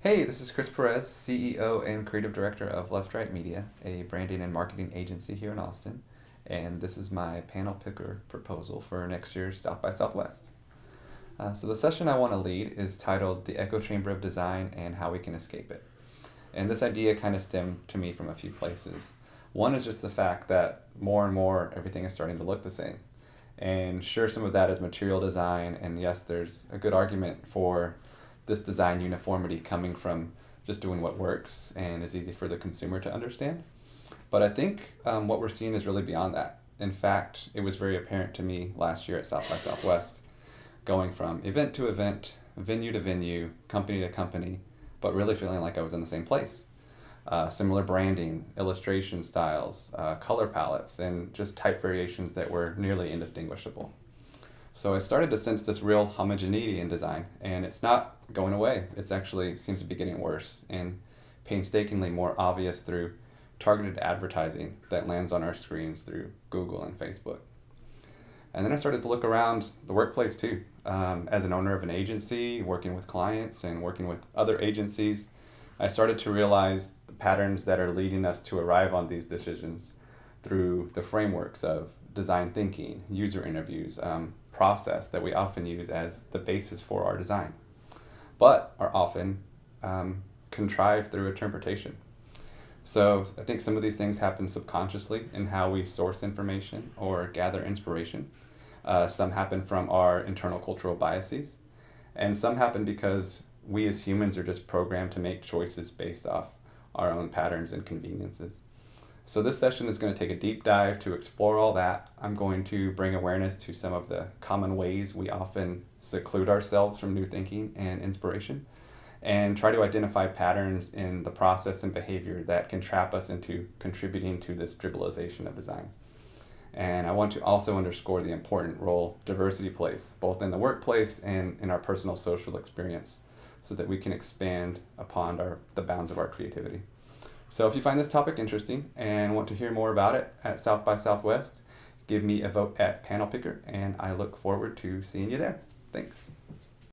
Hey, this is Chris Perez, CEO and Creative Director of Left Right Media, a branding and marketing agency here in Austin, and this is my Panelpicker proposal for next year's South by Southwest. So the session I want to lead is titled The Echo Chamber of Design and How We Can Escape It. And this idea kind of stemmed to me from a few places. One is just the fact that more and more everything is starting to look the same. And sure, some of that is material design, and yes, there's a good argument for this design uniformity coming from just doing what works and is easy for the consumer to understand. But I think what we're seeing is really beyond that. In fact, it was very apparent to me last year at South by Southwest, going from event to event, venue to venue, company to company, but really feeling like I was in the same place. Similar branding, illustration styles, color palettes, and just type variations that were nearly indistinguishable. So I started to sense this real homogeneity in design, and it's not going away. It's actually seems to be getting worse and painstakingly more obvious through targeted advertising that lands on our screens through Google and Facebook. And then I started to look around the workplace too. As an owner of an agency, working with clients and working with other agencies, I started to realize the patterns that are leading us to arrive on these decisions through the frameworks of design thinking, user interviews, process that we often use as the basis for our design, but are often contrived through interpretation. So I think some of these things happen subconsciously in how we source information or gather inspiration. Some happen from our internal cultural biases, and some happen because we as humans are just programmed to make choices based off our own patterns and conveniences. So this session is going to take a deep dive to explore all that. I'm going to bring awareness to some of the common ways we often seclude ourselves from new thinking and inspiration, and try to identify patterns in the process and behavior that can trap us into contributing to this dribblization of design. And I want to also underscore the important role diversity plays, both in the workplace and in our personal social experience, so that we can expand upon the bounds of our creativity. So if you find this topic interesting and want to hear more about it at South by Southwest, give me a vote at Panelpicker, and I look forward to seeing you there. Thanks.